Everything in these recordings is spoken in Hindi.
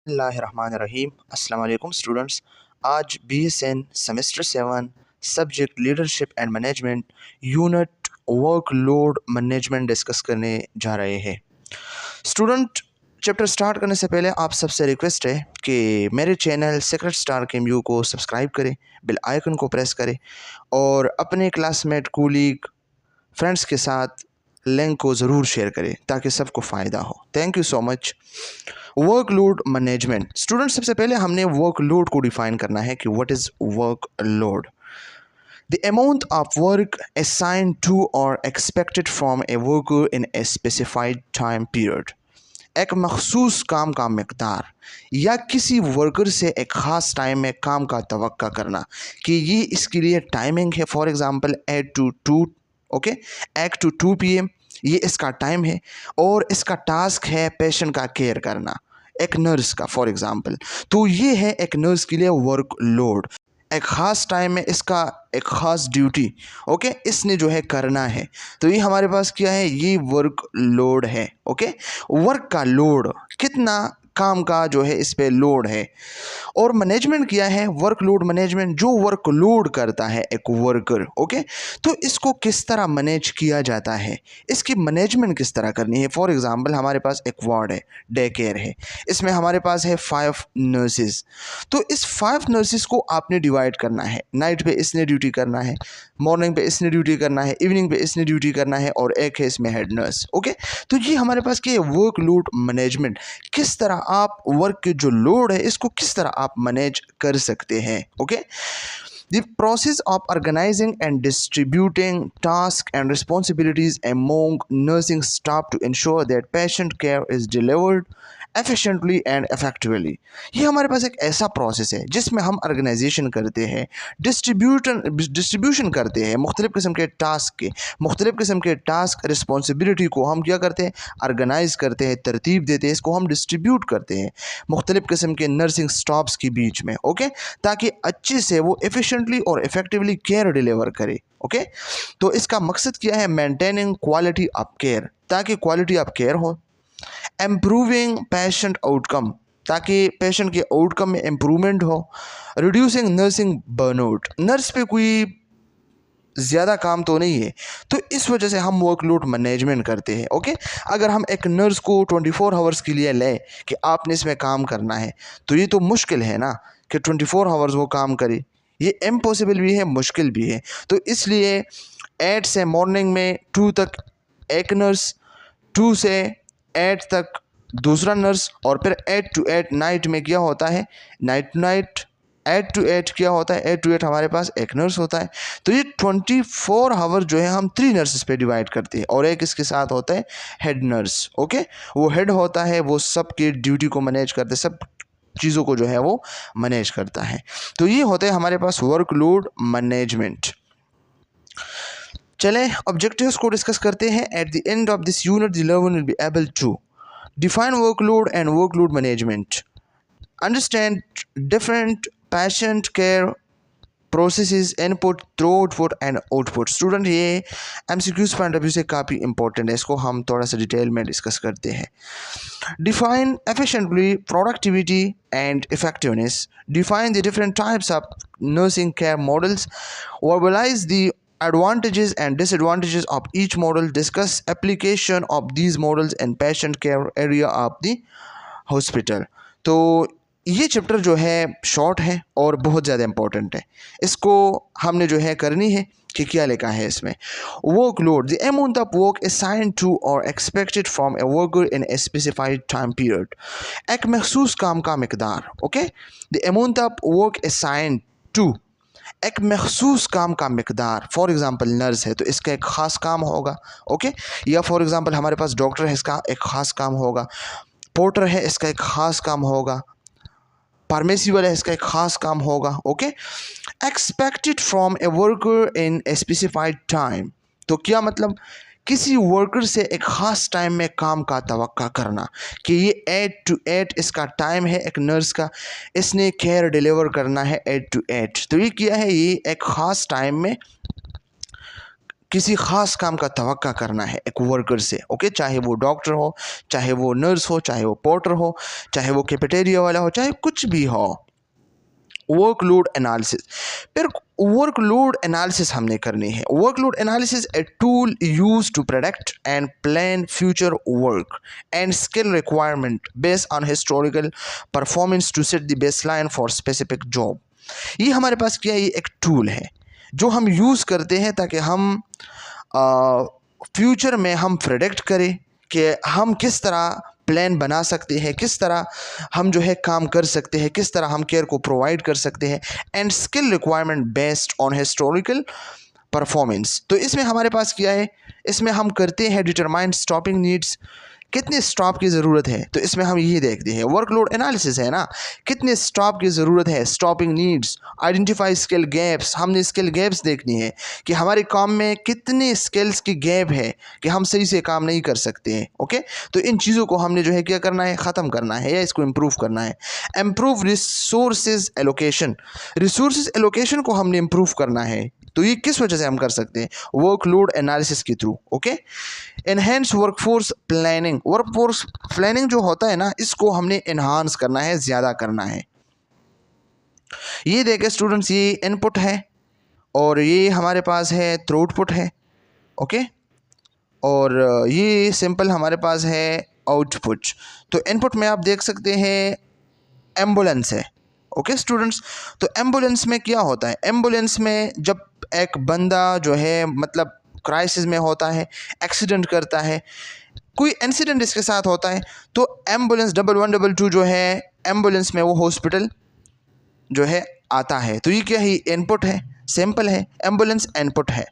बिस्मिल्लाहिर्रहमानिर्रहीम। अस्सलाम वालेकुम स्टूडेंट्स। आज BSN semester 7 subject leadership and management unit workload management discuss करने जा रहे हैं। स्टूडेंट, चैप्टर स्टार्ट करने से पहले आप सबसे रिक्वेस्ट है कि मेरे चैनल सीक्रेट स्टार KMU को सब्सक्राइब करें, बेल आइकन को प्रेस करें और अपने क्लासमेट, कूलीग, फ्रेंड्स के साथ लिंक को ज़रूर शेयर करें ताकि सबको फ़ायदा हो। Thank you so much. Workload management. Student, सबसे पहले हमने वर्कलोड को डिफाइन करना है कि what is workload. The amount of work assigned to or expected from a worker in a specified time period. एक मखसूस काम का मकदार या किसी वर्कर से एक ख़ास टाइम में काम का तवक्का करना कि ये इसके लिए टाइमिंग है। For example 8 to 2, okay, 8 to 2 PM ये इसका टाइम है और इसका टास्क है पेशेंट का केयर करना, एक नर्स का फॉर एग्ज़ाम्पल। तो ये है एक नर्स के लिए वर्क लोड। एक ख़ास टाइम में इसका एक ख़ास ड्यूटी, ओके, इसने जो है करना है। तो ये हमारे पास क्या है, ये वर्क लोड है। ओके, वर्क का लोड कितना, काम का जो है इस पे लोड है। और मैनेजमेंट किया है वर्कलोड मैनेजमेंट, जो वर्कलोड करता है एक वर्कर। ओके, तो इसको किस तरह मैनेज किया जाता है, इसकी मैनेजमेंट किस तरह करनी है। फॉर एग्जांपल हमारे पास एक वार्ड है, डे केयर है, इसमें हमारे पास है 5 नर्सेज। तो इस 5 नर्सेज को आपने डिवाइड करना है। नाइट पे इसने ड्यूटी करना है, मॉर्निंग पे इसने ड्यूटी करना है, इवनिंग पे इसने ड्यूटी करना है और एक है इसमें हेड नर्स। ओके, तो ये हमारे पास क्या है, वर्कलोड मैनेजमेंट। किस तरह आप वर्क के जो लोड है इसको किस तरह आप मैनेज कर सकते हैं। Okay, the process of organizing and distributing tasks and responsibilities among nursing staff to ensure that patient care is delivered efficiently and effectively। ये हमारे पास एक ऐसा प्रोसेस है जिसमें हम ऑर्गेनाइजेशन करते हैं, डिस्ट्रीब्यूशन करते हैं मुख्तलिफ़ किस्म के टास्क के, मुख्तलिफ़ किस्म के टास्क रिस्पॉन्सिबिलिटी को हम क्या करते हैं, ऑर्गेनाइज करते हैं, तरतीब देते हैं, इसको हम डिस्ट्रीब्यूट करते हैं मुख्तलिफ़ किस्म के नर्सिंग स्टाफ्स के बीच में। ओके, ताकि अच्छे से वो एफिशिएंटली और इफ़ेक्टिवली केयर डिलीवर करे। ओके, तो इसका मकसद क्या है, मेंटेनिंग क्वालिटी ऑफ केयर, ताकि क्वालिटी ऑफ केयर हो। इम्प्रूविंग पेशेंट आउटकम, ताकि पेशेंट के आउटकम में इम्प्रूवमेंट हो। रिड्यूसिंग नर्सिंग बर्नआउट, नर्स पे कोई ज़्यादा काम तो नहीं है, तो इस वजह से हम वर्कलोड मैनेजमेंट करते हैं। ओके, अगर हम एक नर्स को 24 आवर्स के लिए लें कि आपने इसमें काम करना है, तो ये तो मुश्किल है ना कि 24 आवर्स वो काम करे, ये इम्पॉसिबल भी है, मुश्किल भी है। तो इसलिए 8 से मॉर्निंग में 2 तक एक नर्स, 2 से 8 तक दूसरा नर्स, और फिर 8 to 8 नाइट में क्या होता है, नाइट 8 to 8 क्या होता है, 8 to 8 हमारे पास एक नर्स होता है। तो ये 24 आवर जो है हम 3 नर्सेस पे डिवाइड करते हैं और एक इसके साथ होता है हेड नर्स। ओके, वो हेड होता है, वो सब की ड्यूटी को मैनेज करते हैं, सब चीज़ों को जो है वो मैनेज करता है। तो ये होता है हमारे पास वर्कलोड मैनेजमेंट। चलें ऑब्जेक्टिव्स को डिस्कस करते हैं। At the end of this unit the learner will be able to define workload and workload management, understand different patient care processes, input, through output and output। Student, ये MCQs पॉइंट ऑफ व्यू से काफ़ी इंपॉर्टेंट है, इसको हम थोड़ा सा डिटेल में डिस्कस करते हैं। Define efficiently productivity and effectiveness, define the different types of nursing care models, verbalise the advantages and disadvantages of each model, discuss application of these models in patient care area of the hospital। तो ये चैप्टर जो है शॉर्ट है और बहुत ज़्यादा इंपॉर्टेंट है, इसको हमने जो है करनी है कि क्या लिखा है इसमें। Workload, the amount of work assigned to or expected from a worker in a specified time period, एक मखसूस काम का मकदार। Okay, the amount of work assigned to, एक मखसूस काम का मकदार। फॉर एग्ज़ाम्पल नर्स है तो इसका एक ख़ास काम होगा। ओके, या फॉर एग्ज़ाम्पल हमारे पास डॉक्टर है, इसका एक ख़ास काम होगा। पोर्टर है, इसका एक ख़ास काम होगा। फार्मेसी वाला है, इसका एक ख़ास काम होगा। Okay, expected from a worker in a specified time, तो क्या मतलब, किसी वर्कर से एक ख़ास टाइम में काम का तवक्का करना कि ये 8 to 8 इसका टाइम है, एक नर्स का, इसने केयर डिलीवर करना है 8 to 8। तो ये क्या है, ये एक ख़ास टाइम में किसी ख़ास काम का तवक्का करना है एक वर्कर से, ओके, चाहे वो डॉक्टर हो, चाहे वो नर्स हो, चाहे वो पोर्टर हो, चाहे वो कैफेटेरिया वाला हो, चाहे कुछ भी हो। वर्कलोड एनालिसिस, फिर वर्कलोड एनालिसिस हमने करनी है। Workload analysis a tool use to predict and plan future work and skill requirement based on historical performance to set the baseline for specific job. ये हमारे पास क्या है, ये एक टूल है जो हम यूज़ करते हैं ताकि हम फ्यूचर में हम प्रेडिक्ट करें कि हम किस तरह प्लान बना सकते हैं, किस तरह हम जो है काम कर सकते हैं, किस तरह हम केयर को प्रोवाइड कर सकते हैं, and skill requirement based on historical performance. तो इसमें हमारे पास क्या है, इसमें हम करते हैं डिटरमाइन स्टॉपिंग नीड्स, कितने स्टॉप की ज़रूरत है, तो इसमें हम ये देखते हैं। वर्कलोड एनालिसिस है ना, कितने स्टॉप की ज़रूरत है, stopping needs, identify skill gaps, हमने स्किल गैप्स देखनी है कि हमारे काम में कितने स्किल्स की गैप है कि हम सही से काम नहीं कर सकते हैं, ओके। तो इन चीज़ों को हमने जो है क्या करना है, ख़त्म करना है या इसको इम्प्रूव करना है। Improve resources allocation, resources allocation को हमने इम्प्रूव करना है। तो ये किस वजह से हम कर सकते हैं, वर्कलोड एनालिसिस के through, okay. Enhance workforce planning, workforce planning जो होता है ना, इसको हमने एनहांस करना है, ज़्यादा करना है। ये देखें स्टूडेंट्स, ये इनपुट है और ये हमारे पास है थ्रूपुट है, ओके, और ये सिंपल हमारे पास है आउटपुट। तो इनपुट में आप देख सकते हैं एम्बुलेंस है, ओके स्टूडेंट्स। तो एम्बुलेंस में क्या होता है, एम्बुलेंस में जब एक बंदा जो है मतलब क्राइसिस में होता है, एक्सीडेंट करता है, कोई इंसिडेंट इसके साथ होता है, तो एम्बुलेंस 1122 जो है एम्बुलेंस में वो हॉस्पिटल जो है आता है। तो ये क्या है, इनपुट है, सिंपल है, एम्बुलेंस इनपुट है।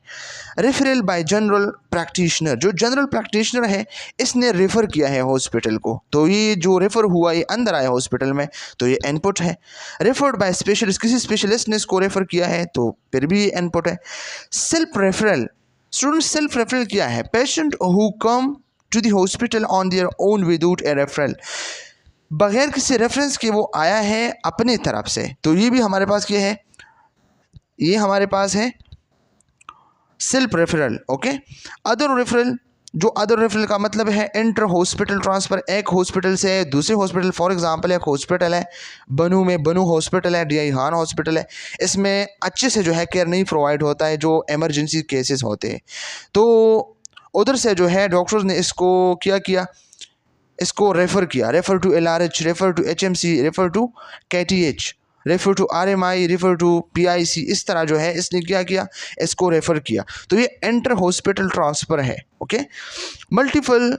रेफरल बाय जनरल प्रैक्टिशनर, जो जनरल प्रैक्टिशनर है इसने रेफ़र किया है हॉस्पिटल को, तो ये जो रेफ़र हुआ ये अंदर आया हॉस्पिटल में, तो ये इनपुट है। रेफर्ड बाय स्पेशलिस्ट, किसी स्पेशलिस्ट ने इसको रेफ़र किया है तो फिर भी ये इनपुट है। Self referral, student self referral क्या है, patient who come to the hospital on their own without a referral, बगैर किसी रेफरेंस के वो आया है अपनी तरफ से, तो ये भी हमारे पास क्या है, ये हमारे पास है self referral, okay. Other referral, जो अदर रेफरल का मतलब है इंटर हॉस्पिटल ट्रांसफ़र, एक हॉस्पिटल से दूसरे हॉस्पिटल। फॉर एग्जांपल एक हॉस्पिटल है बनू में, बनू हॉस्पिटल है, DI हान हॉस्पिटल है, इसमें अच्छे से जो है केयर नहीं प्रोवाइड होता है, जो इमरजेंसी केसेस होते हैं, तो उधर से जो है डॉक्टर्स ने इसको क्या किया, इसको रेफ़र किया, refer to LRH, refer to HMC, refer to KTH, refer to RMI, refer to PIC, इस तरह जो है इसने क्या किया, इसको रेफ़र किया। तो ये इंटर हॉस्पिटल ट्रांसफ़र है, ओके। मल्टीपल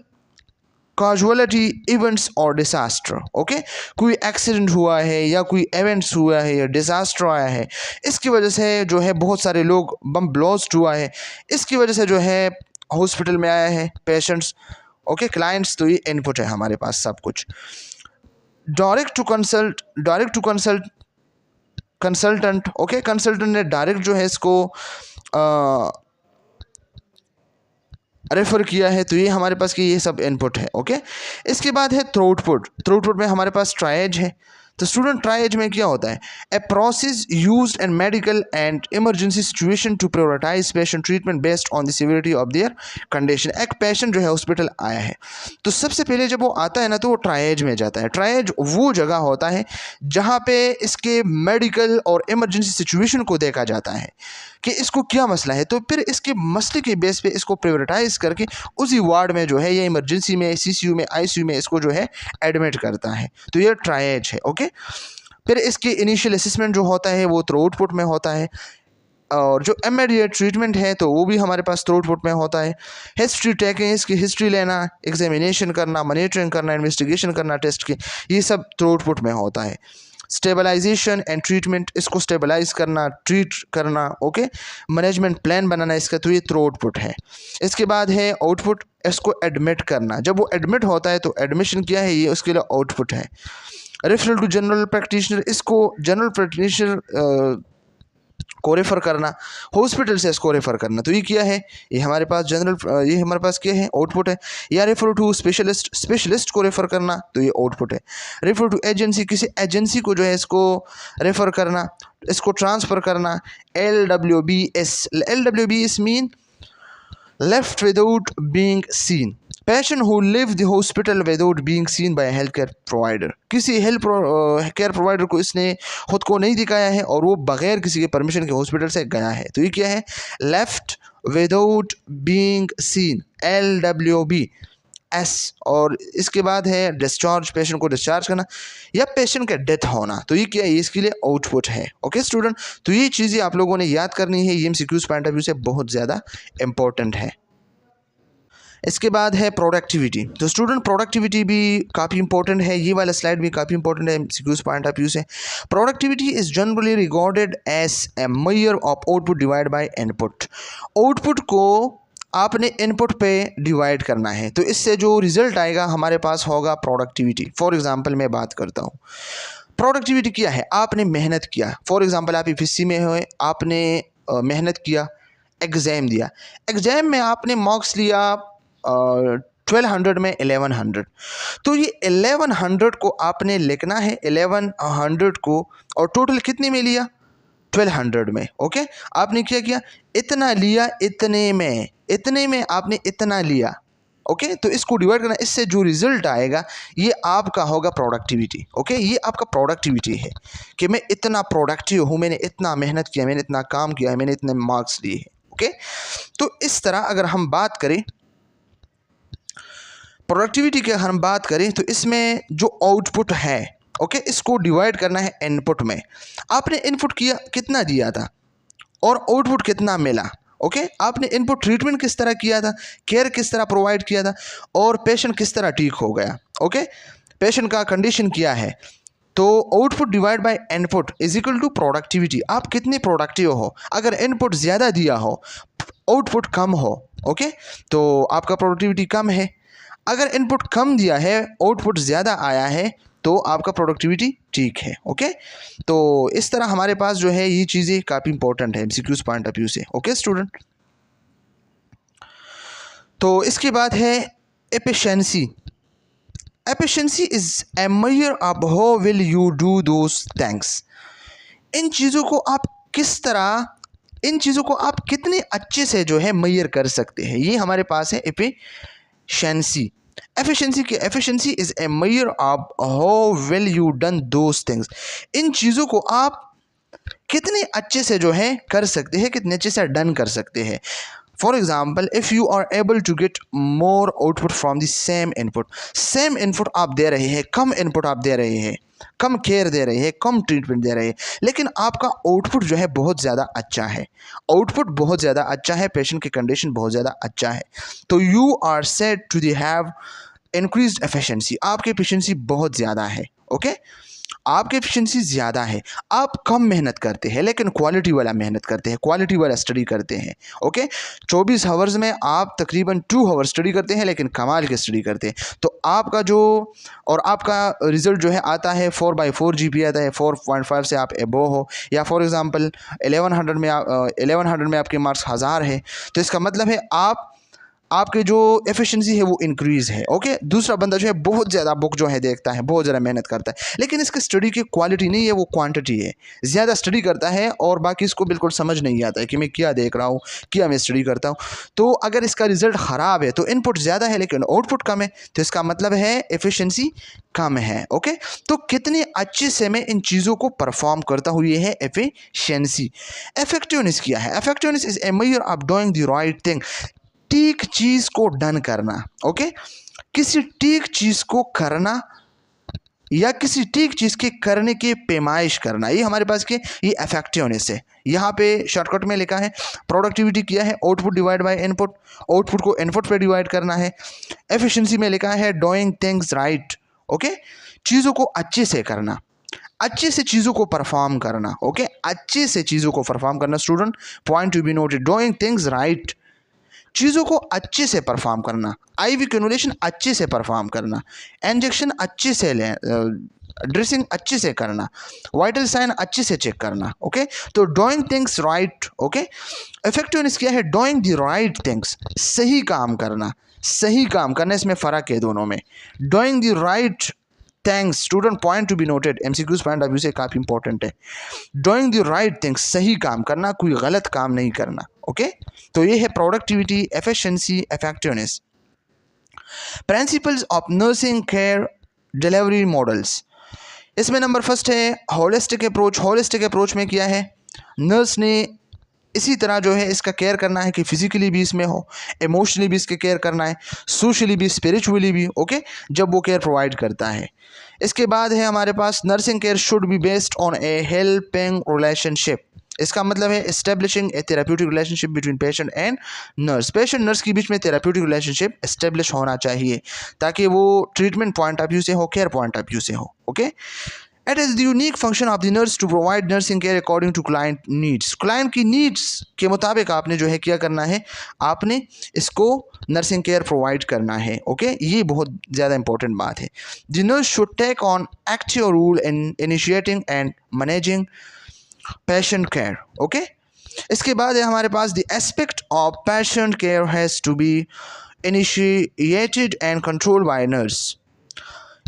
काजुअलिटी इवेंट्स और डिसास्टर, ओके, कोई एक्सीडेंट हुआ है या कोई इवेंट्स हुआ है या डिसास्टर आया है, इसकी वजह से जो है बहुत सारे लोग बम ब्लास्ट हुआ है, इसकी वजह से जो है हॉस्पिटल में आया है पेशेंट्स, ओके, क्लाइंट्स। तो ये इनपुट है हमारे पास सब कुछ। Direct to consultant, okay, consultant ने डायरेक्ट जो है इसको रेफ़र किया है, तो ये हमारे पास कि ये सब इनपुट है, ओके। इसके बाद है थ्रूपुट, थ्रूपुट में हमारे पास ट्रायज है। तो स्टूडेंट ट्रायज में क्या होता है, a process used in medical and emergency situation to prioritize patient treatment based on the severity of their condition. एक पेशेंट जो है हॉस्पिटल आया है, तो सबसे पहले जब वो आता है ना तो वो ट्रायज में जाता है। ट्रायज वो जगह होता है जहाँ पे इसके मेडिकल और इमरजेंसी सिचुएशन को देखा जाता है कि इसको क्या मसला है, तो फिर इसके मसले के बेस पे इसको प्रायोरिटाइज करके उसी वार्ड में जो है या इमरजेंसी में, CCU में, ICU में इसको जो है एडमिट करता है, तो ये ट्रायज है, ओके। फिर इसके इनिशियल असेसमेंट जो होता है वो थ्रूपुट में होता है, और जो इमीडिएट ट्रीटमेंट है तो वो भी हमारे पास थ्रूपुट में होता है। हिस्ट्री टेकिंग, इसकी हिस्ट्री लेना, एग्जामिनेशन करना, मॉनिटरिंग करना, इन्वेस्टिगेशन करना टेस्ट की, ये सब थ्रूपुट में होता है। स्टेबलाइजेशन एंड ट्रीटमेंट, इसको स्टेबलाइज करना, ट्रीट करना, ओके, मैनेजमेंट प्लान बनाना इसका, तो ये थ्रूपुट है। इसके बाद है आउटपुट, इसको एडमिट करना, जब वो एडमिट होता है तो एडमिशन क्या है, ये उसके लिए आउटपुट है। रेफरल टू जनरल प्रैक्टिशनर, इसको जनरल प्रैक्टिशनर को रेफ़र करना, हॉस्पिटल से इसको रेफ़र करना, तो ये क्या है, ये हमारे पास जनरल, ये हमारे पास क्या है, आउटपुट है। या रेफ़र टू स्पेशलिस्ट, स्पेशलिस्ट को रेफ़र करना, तो ये आउटपुट है। रेफ़र टू एजेंसी, किसी एजेंसी को जो है इसको रेफ़र करना, इसको ट्रांसफ़र करना। LWBS mean left without being seen. Patient who leave the hospital without being seen by a healthcare provider. किसी हेल्थ केयर प्रोवाइडर को इसने खुद को नहीं दिखाया है और वो बगैर किसी के परमिशन के हॉस्पिटल से गया है, तो ये क्या है? Left without being seen, LWB S। और इसके बाद है डिस्चार्ज, पेशेंट को डिस्चार्ज करना या पेशेंट का डेथ होना, तो ये क्या है? इसके लिए आउटपुट है। ओके स्टूडेंट, तो ये चीज़ें आप लोगों ने याद करनी है, ये MCQs पॉइंट ऑफ व्यू से बहुत ज़्यादा इंपॉर्टेंट है। इसके बाद है प्रोडक्टिविटी। तो स्टूडेंट प्रोडक्टिविटी भी काफ़ी इंपॉर्टेंट है, ये वाला स्लाइड भी काफ़ी इंपॉर्टेंट है MCQs पॉइंट ऑफ व्यू से। Productivity is generally regarded as a measure of output divide by input. Output को आपने इनपुट पे डिवाइड करना है, तो इससे जो रिजल्ट आएगा हमारे पास होगा प्रोडक्टिविटी। फॉर एग्जांपल मैं बात करता हूँ, प्रोडक्टिविटी क्या है? आपने मेहनत किया, फॉर एग्जांपल आप FSC में हुए, आपने मेहनत किया, एग्ज़ाम दिया, एग्ज़ाम में आपने मार्क्स लिया 1200 में 1100, तो ये 1100 को आपने लिखना है, 1100 को, और टोटल कितने में लिया? 1200 में। ओके, आपने क्या किया? इतना लिया, इतने में आपने इतना लिया। ओके, तो इसको डिवाइड करना, इससे जो रिजल्ट आएगा ये आपका होगा प्रोडक्टिविटी। ओके, ये आपका प्रोडक्टिविटी है कि मैं इतना प्रोडक्टिव हूँ, मैंने इतना मेहनत किया, मैंने इतना काम किया है, मैंने इतने मार्क्स लिए हैं। ओके, तो इस तरह अगर हम बात करें प्रोडक्टिविटी की, अगर हम बात करें तो इसमें जो आउटपुट है, ओके, इसको डिवाइड करना है इनपुट में। आपने इनपुट किया, कितना दिया था, और आउटपुट कितना मिला। ओके, आपने इनपुट ट्रीटमेंट किस तरह किया था, केयर किस तरह प्रोवाइड किया था, और पेशेंट किस तरह ठीक हो गया। ओके, पेशेंट का कंडीशन क्या है, तो output divide by input is equal to productivity. आप कितने प्रोडक्टिव हो, अगर इनपुट ज़्यादा दिया हो, आउटपुट कम हो, ओके, तो आपका प्रोडक्टिविटी कम है। अगर इनपुट कम दिया है, आउटपुट ज़्यादा आया है, तो आपका प्रोडक्टिविटी ठीक है। ओके, तो इस तरह हमारे पास जो है ये चीज़ें काफ़ी इंपॉर्टेंट है MCQs पॉइंट ऑफ व्यू से। ओके स्टूडेंट, तो इसके बाद है efficiency. Efficiency is a measure of how will you do those things. इन चीज़ों को आप किस तरह, इन चीज़ों को आप कितने अच्छे से जो है मेजर कर सकते हैं, ये हमारे पास है efficiency. Efficiency is a measure of how well you done those things. इन चीज़ों को आप कितने अच्छे से जो है कर सकते हैं, कितने अच्छे से डन कर सकते हैं। For example, if you are able to get more output from the same input आप दे रहे हैं, कम इनपुट आप दे रहे हैं, कम केयर दे रहे हैं, कम ट्रीटमेंट दे रहे हैं, लेकिन आपका आउटपुट जो है बहुत ज़्यादा अच्छा है, आउटपुट बहुत ज़्यादा अच्छा है, पेशेंट की कंडीशन बहुत ज़्यादा अच्छा है, तो you are said to the have increased efficiency. आपकी एफिशिएंसी बहुत ज़्यादा है। ओके, आपकी एफिशिएंसी ज़्यादा है, आप कम मेहनत करते हैं लेकिन क्वालिटी वाला मेहनत करते हैं, क्वालिटी वाला स्टडी करते हैं। ओके, 24 आवर्स में आप तकरीबन 2 आवर्स स्टडी करते हैं लेकिन कमाल की स्टडी करते हैं, तो आपका जो, और आपका रिजल्ट जो है आता है 4/4 GPA आता है, 4.5 से आप एबो हो, या फॉर एग्ज़ाम्पल 1100 में आपके मार्क्स 1000 है, तो इसका मतलब है आपके जो एफिशिएंसी है वो इंक्रीज़ है। ओके, दूसरा बंदा जो है बहुत ज़्यादा बुक जो है देखता है, बहुत ज़्यादा मेहनत करता है, लेकिन इसकी स्टडी की क्वालिटी नहीं है, वो क्वांटिटी है। ज़्यादा स्टडी करता है और बाकी इसको बिल्कुल समझ नहीं आता है कि मैं क्या देख रहा हूँ, क्या मैं स्टडी करता हूँ। तो अगर इसका रिजल्ट ख़राब है, तो इनपुट ज़्यादा है लेकिन आउटपुट कम है, तो इसका मतलब है एफिशिएंसी कम है। ओके, तो कितने अच्छे से मैं इन चीज़ों को परफॉर्म करता हूँ, ये है एफिशिएंसी। इफेक्टिवनेस क्या है? Effectiveness is a measure of doing the right thing. ठीक चीज़ को डन करना। ओके, किसी ठीक चीज़ को करना या किसी ठीक चीज़ के करने की पैमाइश करना, ये हमारे पास के ये इफेक्टिवनेस है। यहाँ पे शॉर्टकट में लिखा है प्रोडक्टिविटी किया है output divide by input, output को इनपुट पे डिवाइड करना है। एफिशिएंसी में लिखा है डूइंग थिंग्स राइट। ओके, चीज़ों को अच्छे से करना, अच्छे से चीज़ों को परफॉर्म करना। ओके, अच्छे से चीज़ों को परफॉर्म करना student, point to be noted, doing things right, चीज़ों को अच्छे से परफॉर्म करना, IV कैनुलेशन अच्छे से परफॉर्म करना, इंजेक्शन अच्छे से लें, ड्रेसिंग अच्छे से करना, वाइटल साइन अच्छे से चेक करना। ओके, तो doing things right. Okay, effectiveness क्या है? डूइंग द राइट थिंग्स, सही काम करना, सही काम करना, इसमें फ़र्क है दोनों में। Doing the right thanks student, point to be noted, MCQs point of view से काफ़ी इंपॉर्टेंट है। डूइंग द राइट थिंग्स, सही काम करना, कोई गलत काम नहीं करना। ओके, तो ये है productivity, efficiency, effectiveness. Principles of nursing care delivery models, इसमें नंबर फर्स्ट है होलिस्टिक अप्रोच। होलिस्टिक अप्रोच में क्या है, नर्स ने इसी तरह जो है इसका केयर करना है कि फिजिकली भी इसमें हो, इमोशनली भी इसके केयर करना है, सोशली भी, स्पिरिचुअली भी। ओके, जब वो केयर प्रोवाइड करता है। इसके बाद है हमारे पास nursing care should be based on a helping relationship. इसका मतलब है establishing a therapeutic relationship between patient and nurse. Patient nurse के बीच में थेराप्यूटिक रिलेशनशिप एस्टेब्लिश होना चाहिए ताकि वो ट्रीटमेंट पॉइंट ऑफ व्यू से हो, केयर पॉइंट ऑफ व्यू से हो। Okay, It is the unique function of the nurse to provide nursing care according to client needs. Client की needs के मुताबिक आपने जो है क्या करना है, आपने इसको नर्सिंग केयर प्रोवाइड करना है। ओके, ये बहुत ज़्यादा इंपॉर्टेंट बात है। The nurse should take on active role in initiating and managing patient care. Okay, इसके बाद है हमारे पास the aspect of patient care has to be initiated and controlled by nurse.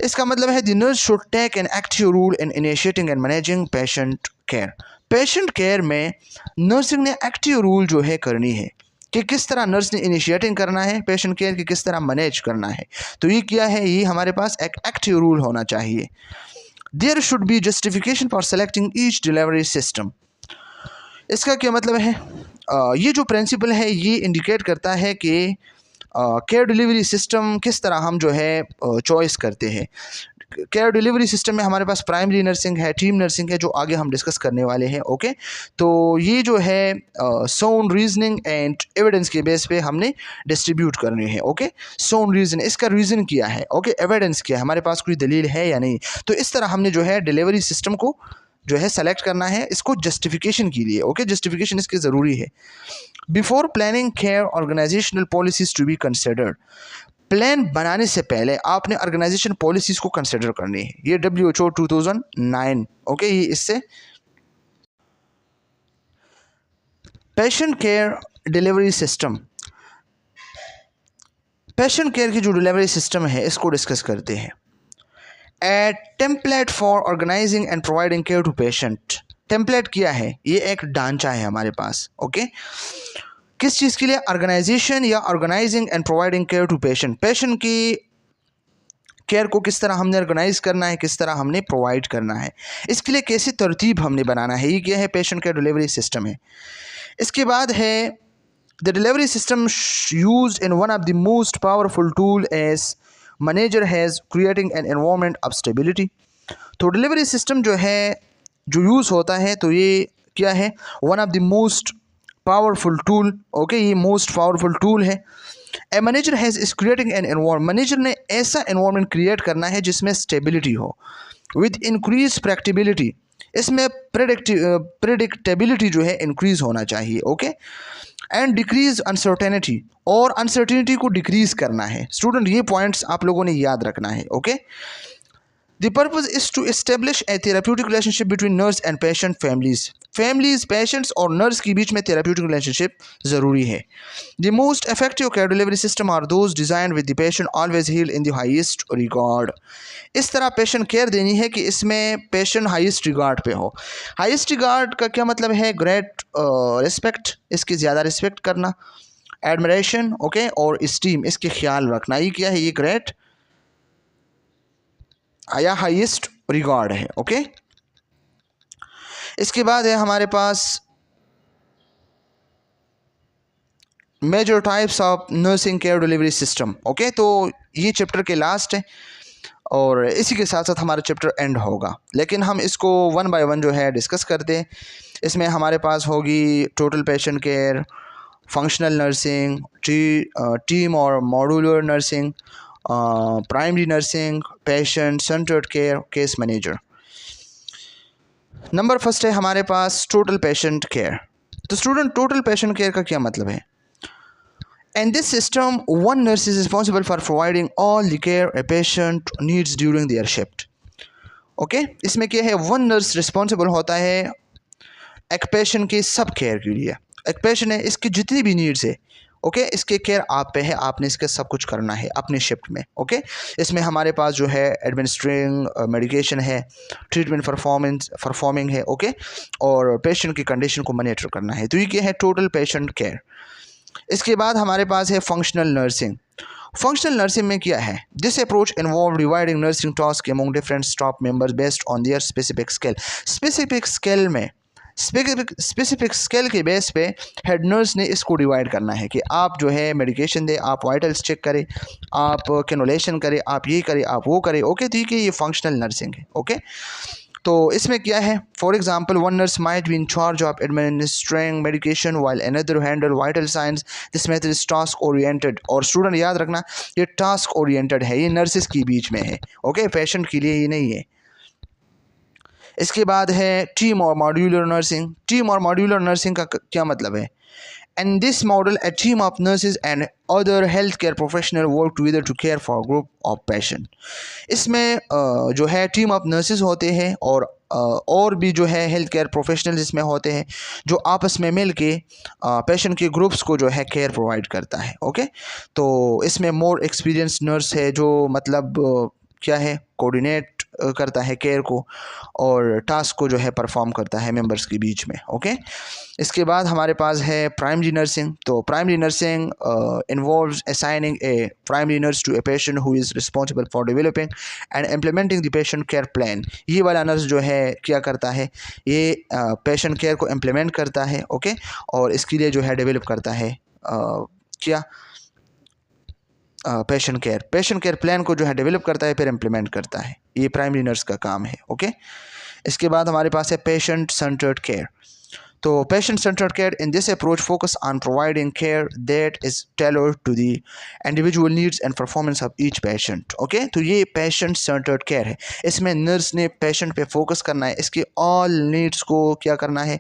इसका मतलब है the nurse should take an active role in initiating and managing patient care. Patient care में नर्सिंग ने एक्टिव रोल जो है करनी है कि किस तरह नर्स ने इनिशिएटिंग करना है पेशेंट केयर की, किस तरह मैनेज करना है। तो ये क्या है, ये हमारे पास एक एक्टिव रोल होना चाहिए। There should be justification for selecting each delivery system. इसका क्या मतलब है, ये जो प्रिंसिपल है ये इंडिकेट करता है कि केयर डिलीवरी सिस्टम किस तरह हम जो है चॉइस करते हैं। केयर डिलीवरी सिस्टम में हमारे पास प्राइमरी नर्सिंग है, टीम नर्सिंग है, जो आगे हम डिस्कस करने वाले हैं। ओके, तो ये जो है साउंड रीजनिंग एंड एविडेंस के बेस पे हमने डिस्ट्रीब्यूट करने हैं। ओके, साउंड रीजन, इसका रीज़न क्या है, ओके, एविडेंस क्या है, हमारे पास कोई दलील है या नहीं। तो इस तरह हमने जो है डिलीवरी सिस्टम को जो है सेलेक्ट करना है, इसको जस्टिफिकेशन के लिए। ओके, जस्टिफिकेशन इसकी ज़रूरी है। Before planning care organizational policies to be considered. Plan बनाने से पहले आपने ऑर्गेनाइजेशन पॉलिसीज को कंसिडर करनी है। ये WHO 2009। ओके, ये इससे patient care delivery system, patient care की जो डिलीवरी सिस्टम है इसको डिस्कस करते हैं। A template for organizing and providing care to patient. Template क्या है, ये एक ढांचा है हमारे पास। ओके, किस चीज़ के लिए, ऑर्गेनाइजेशन या organizing and providing care to patient. Patient की केयर को किस तरह हमने ऑर्गेनाइज करना है, किस तरह हमने प्रोवाइड करना है, इसके लिए कैसी तरतीब हमने बनाना है, ये क्या है, पेशेंट केयर डिलीवरी सिस्टम है। इसके बाद है the delivery system used in one of the most powerful tool as manager has creating an environment of stability. तो डिलीवरी सिस्टम जो है जो यूज़ होता है, तो ये क्या है, one of the most powerful tool. Okay, ये मोस्ट पावरफुल टूल है। A manager has is creating an environment, manager ने ऐसा एनवायरनमेंट क्रिएट करना है जिसमें स्टेबिलिटी हो विद इंक्रीज प्रैक्टिबिलिटी। इसमें प्रेडिक्टेबिलिटी जो है इंक्रीज होना चाहिए। ओके, एंड डिक्रीज अनसर्टेनिटी, और अनसर्टेनिटी को डिक्रीज करना है। स्टूडेंट, ये पॉइंट्स आप लोगों ने याद रखना है। Okay, the purpose is to establish a therapeutic relationship between nurse and patient families. Patients और नर्स के बीच में थेराप्यूटिक रिलेशनशिप ज़रूरी है। The most effective care delivery system are those design with the patient always heal in the highest regard. इस तरह पेशेंट केयर देनी है कि इसमें पेशेंट हाईएस्ट रिगार्ड पे हो। हाईएस्ट रिगार्ड का क्या मतलब है, ग्रेट रिस्पेक्ट, इसकी ज़्यादा रिस्पेक्ट करना, एडमिरेशन, ओके, और इस्टीम, इसके ख्याल रखना। ये क्या है, ये ग्रेट या हाईएस्ट रिगार्ड है। ओके, इसके बाद है हमारे पास major types of nursing care delivery system. Okay, तो ये चैप्टर के लास्ट है और इसी के साथ साथ हमारा चैप्टर एंड होगा, लेकिन हम इसको वन बाय वन जो है डिस्कस करते हैं। इसमें हमारे पास होगी total patient care, functional nursing, team और modular nursing, primary nursing, patient centered care, case manager. Number first है हमारे पास टोटल पेशेंट केयर। तो स्टूडेंट, टोटल पेशेंट केयर का क्या मतलब है? In this system, one nurse is responsible for providing all the care a patient needs during their shift. Okay, इसमें क्या है, वन नर्स रिस्पॉन्सिबल होता है एक पेशेंट की सब केयर के लिए। एक पेशेंट है, इसकी जितनी भी नीड्स है, ओके। इसके केयर आप पे है, आपने इसके सब कुछ करना है अपनी शिफ्ट में। ओके, इसमें हमारे पास जो है एडमिनिस्ट्रिंग मेडिकेशन है, ट्रीटमेंट परफॉर्मिंग है। ओके, और पेशेंट की कंडीशन को मॉनिटर करना है। तो ये क्या है, टोटल पेशेंट केयर। इसके बाद हमारे पास है फंक्शनल नर्सिंग। फंक्शनल नर्सिंग में क्या है, this approach involve dividing nursing task among different staff members based on their specific skill. Specific skill में स्पेसिफिक स्किल के बेस पे हेड नर्स ने इसको डिवाइड करना है कि आप जो है मेडिकेशन दें, आप वाइटल्स चेक करें, आप कैनुलेशन करें, आप ये करें, आप वो करें। ओके, ठीक है, ये फंक्शनल नर्सिंग है। ओके, तो इसमें क्या है, for example one nurse might be in charge of administering medication while another handle vital science. This method is task oriented. और स्टूडेंट याद रखना, ये टास्क ओरिएंटेड है, ये नर्सिस के बीच में है। ओके, पेशेंट के लिए ये नहीं है। इसके बाद है टीम और मॉड्यूलर नर्सिंग। टीम और मॉड्यूलर नर्सिंग का क्या मतलब है? In this model, a team of nurses and other healthcare professional work together to care for a group of patient. इसमें जो है टीम ऑफ नर्सेज होते हैं और भी जो है हेल्थ केयर प्रोफेशनल्स इसमें होते हैं, जो आपस में मिल के पेशेंट के ग्रुप्स को जो है केयर प्रोवाइड करता है। ओके, तो इसमें मोर एक्सपीरियंस नर्स है जो मतलब क्या है, कोऑर्डिनेट करता है केयर को और टास्क को जो है परफॉर्म करता है मेंबर्स के बीच में। ओके, इसके बाद हमारे पास है प्राइमरी नर्सिंग। तो primary nursing involves assigning a primary nurse to a patient who is responsible for developing and implementing the patient care plan. ये वाला नर्स जो है क्या करता है, ये पेशेंट केयर को इम्प्लीमेंट करता है। ओके, और इसके लिए जो है डेवलप करता है क्या, पेशेंट केयर प्लान को जो है डेवलप करता है, फिर इम्प्लीमेंट करता है। ये प्राइमरी नर्स का काम है। ओके, इसके बाद हमारे पास है पेशेंट सेंटर्ड केयर। तो patient centered care in this approach focus on providing care that is tailored to the individual needs and performance of each patient. Okay, तो ये पेशेंट सेंटर्ड केयर है। इसमें नर्स ने पेशेंट पे फोकस करना है, इसके ऑल नीड्स को क्या करना है,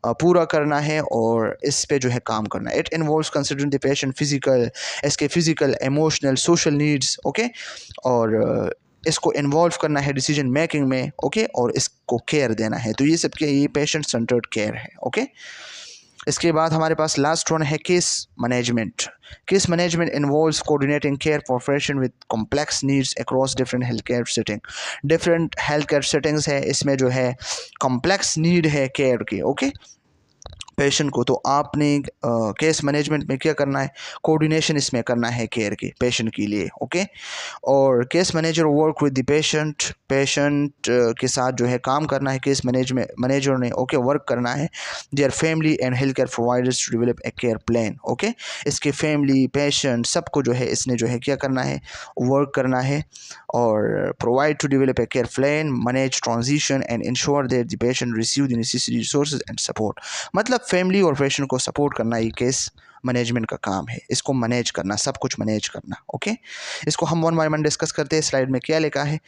पूरा करना है और इस पे जो है काम करना है। It involves considering the patient physical, इसके physical, emotional, social needs. Okay, और इसको इन्वॉल्व करना है डिसीजन मेकिंग में। ओके, और इसको केयर देना है। तो ये सब के ये पेशेंट सेंटर्ड केयर है। ओके, इसके बाद हमारे पास लास्ट वन है case management. Case management involves coordinating care for patient with complex needs across different health care setting. Different health care settings है, इसमें जो है कॉम्प्लेक्स नीड है केयर की। ओके, पेशेंट को, तो आपने केस मैनेजमेंट में क्या करना है, कोऑर्डिनेशन इसमें करना है केयर के पेशेंट के लिए। ओके, और case manager work with the patient के साथ जो है काम करना है केस मैनेजर ने। ओके, वर्क करना है their family and health care providers to develop a care plan. Okay, इसके फैमिली, पेशेंट, सबको जो है इसने जो है क्या करना है, वर्क करना है और provide to develop a care plan, manage transition and ensure that the patient receive the necessary resources and support. मतलब फैमिली और पेशेंट को सपोर्ट करना ये केस मैनेजमेंट का काम है, इसको मैनेज करना, सब कुछ मैनेज करना। ओके, इसको हम वन बाय वन डिस्कस करते हैं। स्लाइड में क्या लिखा है,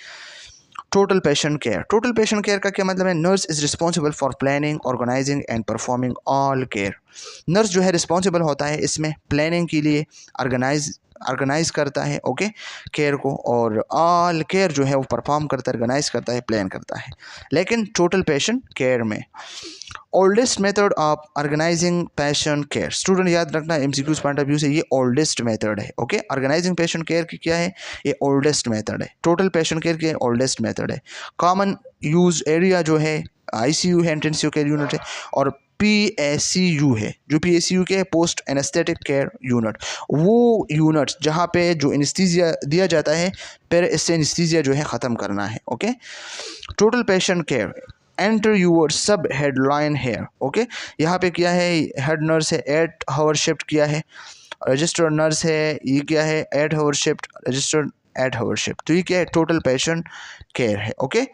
total patient care. Total patient care का क्या मतलब है, nurse is responsible for planning, organizing and performing all care. Nurse जो है रिस्पॉन्सिबल होता है इसमें प्लानिंग के लिए, ऑर्गेनाइज करता है। ओके, केयर को, और ऑल केयर जो है वो परफॉर्म करता है, ऑर्गेनाइज करता है, प्लान करता है। लेकिन टोटल पेशेंट केयर में oldest method of organizing patient care, student याद रखना एमसीक्यूज पॉइंट ऑफ व्यू से, ये ओल्डेस्ट मेथड है। ओके, ऑर्गेनाइजिंग पेशेंट केयर की क्या है, ये ओल्डेस्ट मेथड है। टोटल पेशेंट केयर की ओल्डेस्ट मेथड है। कॉमन यूज एरिया जो है आईसीयू है, इंटेंसिव केयर यूनिट है, और PACU है, जो PACU के पोस्ट एनेस्थेटिक केयर यूनिट, वो यूनिट जहाँ पे जो एनेस्थीसिया दिया जाता है, फिर इससे एनेस्थीसिया जो है ख़त्म करना है। Okay, total patient care enter your sub headline here. Okay, यहाँ पे क्या है, हेड नर्स है, 8 आवर शिफ्ट किया है, रजिस्टर्ड नर्स है, ये क्या है, 8 hour shift, registered 8 hour shift. तो ये क्या है, टोटल पेशेंट केयर है। ओके,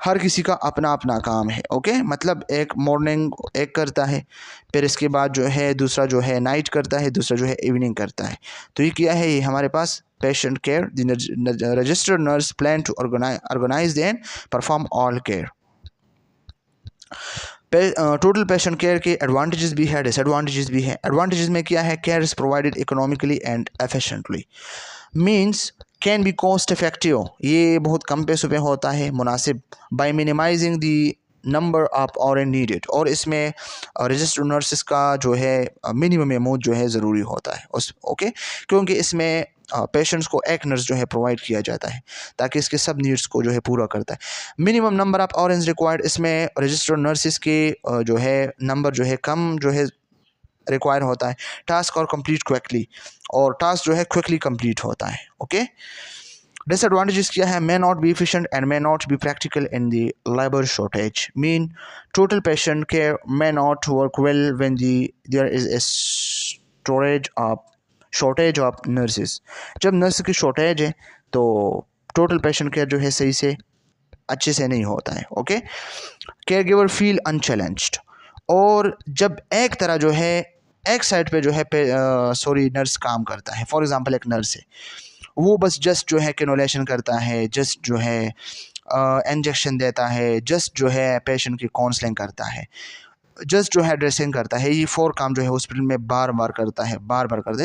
हर किसी का अपना अपना काम है। ओके, मतलब एक मॉर्निंग एक करता है, फिर इसके बाद जो है दूसरा जो है नाइट करता है, दूसरा जो है इवनिंग करता है। तो ये क्या है, ये हमारे पास patient care, registered nurse plan to organize and perform all care. Total patient care के एडवांटेजेस भी है, डिसएडवांटेजेस भी है। एडवांटेजेस में क्या है, care is provided economically and efficiently, means can be cost effective, ये बहुत कम पैसों पे होता है, मुनासिब, by minimizing the number of RN needed, और इसमें रजिस्टर्ड नर्सेस का जो है मिनिमम अमाउंट जो है ज़रूरी होता है उस ओके, क्योंकि इसमें पेशेंट्स को एक नर्स जो है प्रोवाइड किया जाता है ताकि इसके सब नीड्स को जो है पूरा करता है। Minimum number of RNs required, इसमें रजिस्टर्ड नर्सेस के जो है नंबर जो है कम जो है रिक्वायर होता है। टास्क और कंप्लीट क्विकली, और टास्क जो है क्विकली कंप्लीट होता है ओके। डिसएडवांटेजेस क्या है? may not be efficient and may not be practical in the labor shortage, mean total patient care may not work well when there is a shortage of nurses। जब नर्स की शॉर्टेज है तो टोटल पेशेंट केयर जो है सही से अच्छे से नहीं होता है okay. Care giver feel unchallenged, और जब एक तरह जो है एक साइड पे जो है नर्स काम करता है, फॉर एग्जांपल एक नर्स है, वो बस जस्ट जो है कैनुलेशन करता है, जस्ट जो है इंजेक्शन देता है, जस्ट जो है पेशेंट की काउंसलिंग करता है, जस्ट जो है ड्रेसिंग करता है, ये 4 काम जो है हॉस्पिटल में बार बार करता है,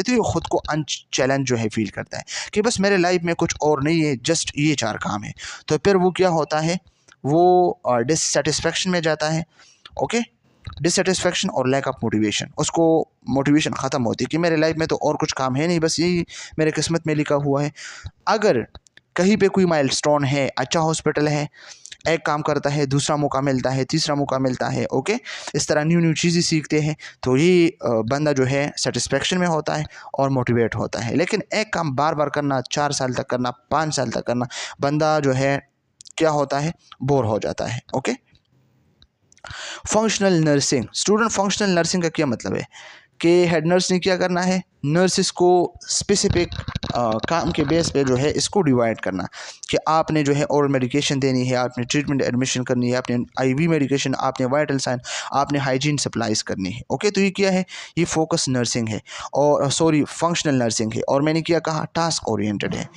तो ये ख़ुद को अनचैलेंज जो है फील करता है कि बस मेरे लाइफ में कुछ और नहीं है, जस्ट ये 4 काम है। तो फिर वो क्या होता है, वो डिससेटिस्फेक्शन में जाता है ओके। डिससेटिस्फेक्शन और लैक ऑफ मोटिवेशन, उसको मोटिवेशन ख़त्म होती है कि मेरे लाइफ में तो और कुछ काम है नहीं, बस यही मेरे किस्मत में लिखा हुआ है। अगर कहीं पे कोई माइलस्टोन है, अच्छा हॉस्पिटल है, एक काम करता है, दूसरा मौका मिलता है, तीसरा मौका मिलता है ओके, इस तरह न्यू न्यू चीज़ें सीखते हैं, तो ये बंदा जो है सेटिस्फेक्शन में होता है और मोटिवेट होता है। लेकिन एक काम बार बार करना, 4 साल तक करना, 5 साल तक करना, बंदा जो है क्या होता है, बोर हो जाता है okay. Functional nursing, student functional nursing का क्या मतलब है कि हेड नर्स ने क्या करना है, नर्सिस को स्पेसिफिक काम के बेस पे जो है इसको डिवाइड करना कि आपने जो है ओरल मेडिकेशन देनी है, आपने ट्रीटमेंट एडमिशन करनी है, आपने IV मेडिकेशन, आपने वाइटल साइन, आपने हाइजीन सप्लाईज करनी है ओके। तो ये क्या है, ये फोकस नर्सिंग है, और फंक्शनल नर्सिंग है, और मैंने क्या कहा, टास्क ओरिएंटेड है